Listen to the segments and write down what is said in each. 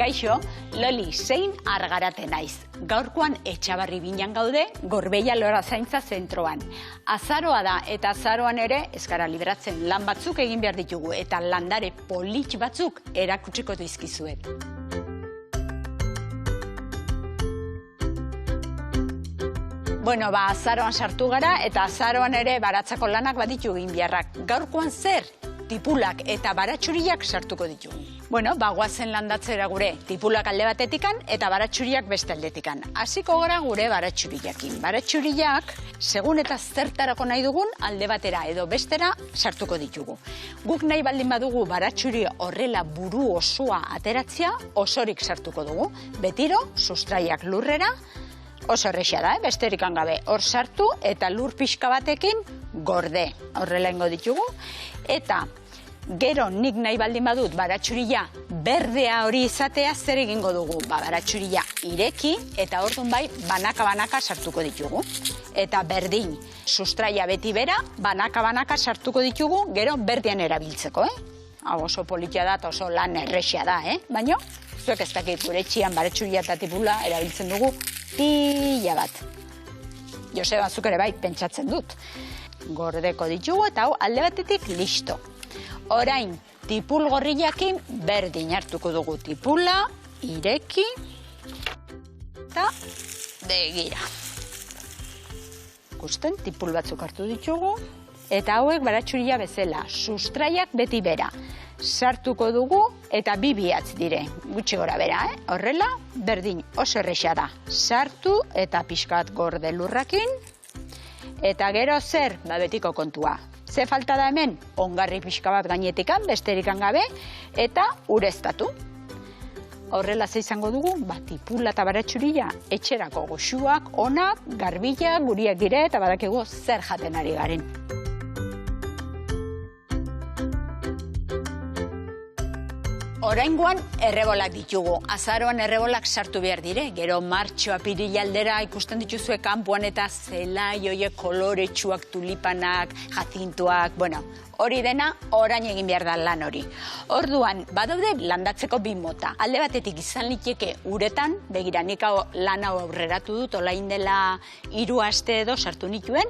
Kaixo, Loli zein Argarate naiz. Gaurkoan Etxabarri binan gaude, Gorbeia Lorazaintza zentroan. Azaroa da eta azaroan ere ez gara liberatzen lan batzuk egin behar ditugu eta landare polit batzuk erakutsiko dizkizuet. Bueno, azaroan sartu gara eta azaroan ere baratzako lanak baditu egin beharrak. Gaurkoan zer? Tipulak eta baratxuriak sartuko ditugu. Bueno, goazen landatzera gure tipulak alde batetikan eta baratxuriak beste aldetikan. Hasiko gara gure baratxuriakin. Baratxuriak, segun eta zertarako nahi dugun, alde batera edo bestera sartuko ditugu. Guk nahi baldin badugu baratxuri horrela buru osoa ateratzea, osorik sartuko dugu. Betiro, sustraiak lurrera, oso errexea da, besterik gabe. Hor sartu eta lur pixka batekin gorde. Horrela ingo ditugu. Eta gero nik nahi baldin badut baratxuria berdea hori izatea zer egingo dugu. Baratxuria ireki eta orduan bai banaka-banaka sartuko ditugu. Eta berdin, sustraia beti bera, banaka-banaka sartuko ditugu, gero berdean erabiltzeko. Hau oso politia da eta oso lan errexea da, baina zuek ez dakit gure etxian baratxuria eta tipula erabiltzen dugu pila bat. Joseba, zuk ere bai pentsatzen dut. Gordeko ditugu eta hau alde batetik listo. Orain, tipul gorriakin berdin hartuko dugu tipula, ireki eta begira. Ikusten, tipul batzuk hartu ditugu eta hauek baratxuria bezala, sustraiak beti bera. Sartuko dugu eta bi bihatz dire, gutxi gora bera, horrela, berdin oso errexea da. Sartu eta pixkat gorde lurrakin, eta gero zer, betiko kontua. Ze falta da hemen, ongarri pixka bat gainetikan, besterikan gabe, eta ureztatu. Horrela ze izango dugu, tipula eta baratxuria etxerako goxuak, onak, garbilak, guriak dire, eta badakigu zer jaten ari garen. Oraingoan errebolak ditugu. Azaroan errebolak sartu behar dire. Gero martxo apirila aldera ikusten dituzue kanpoan eta zelai horiek koloretsuak, tulipanak, jazintuak, hori dena orain egin behar da lan hori. Orduan, badaude landatzeko bi mota. Alde batetik izan liteke uretan, begira nik lan hau aurreratu dut, olain dela 3 aste edo sartu nituen,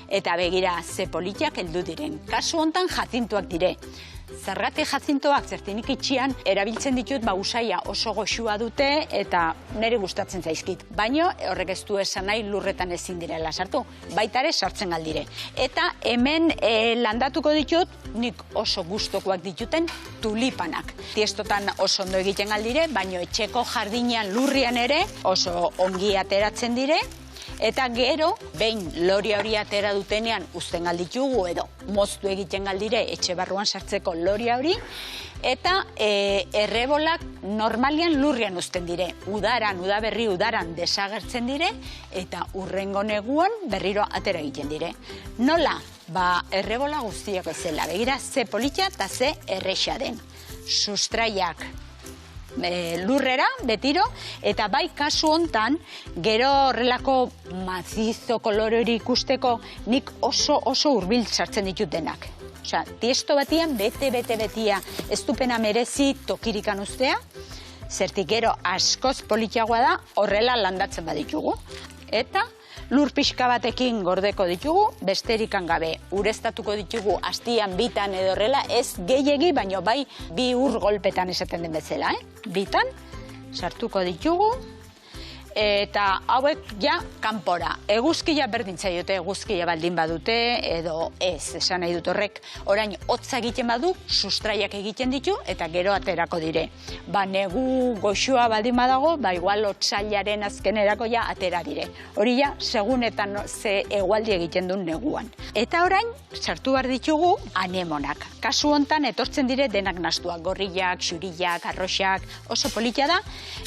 eta begira ze politiak heldu diren. Kasu hontan jazintuak dire. Zergatik jazintoak zertinik itxian erabiltzen ditut usaia oso goxua dute eta niri gustatzen zaizkit. Baina horrek ez du esan nahi lurretan ezin direla sartu, baita ere sartzen galdire. Eta hemen landatuko ditut nik oso gustokoak dituten tulipanak. Tiestotan oso ondo egiten galdire, baina etxeko jardinean lurrian ere oso ongi ateratzen dire. Eta gero, behin loria hori atera dutenean uzten galditugu edo moztu egiten galdire etxe barruan sartzeko loria hori, eta errebolak normalian lurrian uzten dire. Udaberri udaran desagertzen dire, eta urrengo neguan berriro atera egiten dire. Nola? Errebola guztiak bezala. Begira, ze politia eta ze errexa den. Sustraiak lurrera, betiro, eta bai kasu hontan, gero horrelako mazizo kolore hori ikusteko nik oso hurbil sartzen ditut denak. Osea, tiesto batian, betia, ez dupena merezi tokirikan ustea, zertik gero askoz politiagoa da, horrela landatzen baditugu. Eta lur pixka batekin gordeko ditugu, besterikan gabe. Ureztatuko ditugu astian bitan edo horrela, ez gehiegi, baina bai bi ur golpetan esaten den bezala. Bitan, sartuko ditugu, eta hauek ja kanpora. Eguzkia berdintza dute, eguzkia baldin badute, edo ez, esan nahi dut horrek, orain hotza egiten badu, sustraiak egiten ditu, eta gero aterako dire. Negu goxua baldin badago, igual otsailaren azkenerako ja atera dire. Hori ja, segunetan ze egualdi egiten duen neguan. Eta orain, sartu behar ditugu anemonak. Kasu hontan etortzen dire denak nastuak, gorriak, xuriak, arroxak, oso politia da,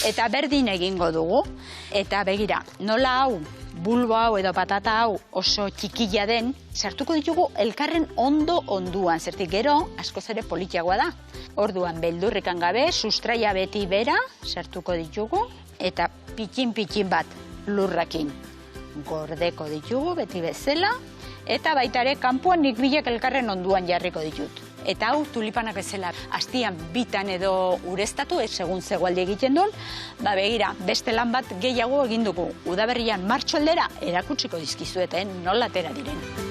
eta berdin egingo dugu. Eta begira, nola hau, bulbo hau edo patata hau oso txikila den, sartuko ditugu elkarren onduan, zertik gero askoz ere politiagoa da. Orduan, beldurrikan gabe, sustraia beti bera, sartuko ditugu, eta pitxin bat lurrakin gordeko ditugu, beti bezala, eta baita ere kanpoan nik bilek elkarren onduan jarriko ditut. Eta hau tulipanak bezala astian bitan edo ureztatu, segun zegoaldi egiten duen, begira, beste lan bat gehiago egin dugu. Udaberrian martxo aldera erakutsiko dizkizueten nola atera diren.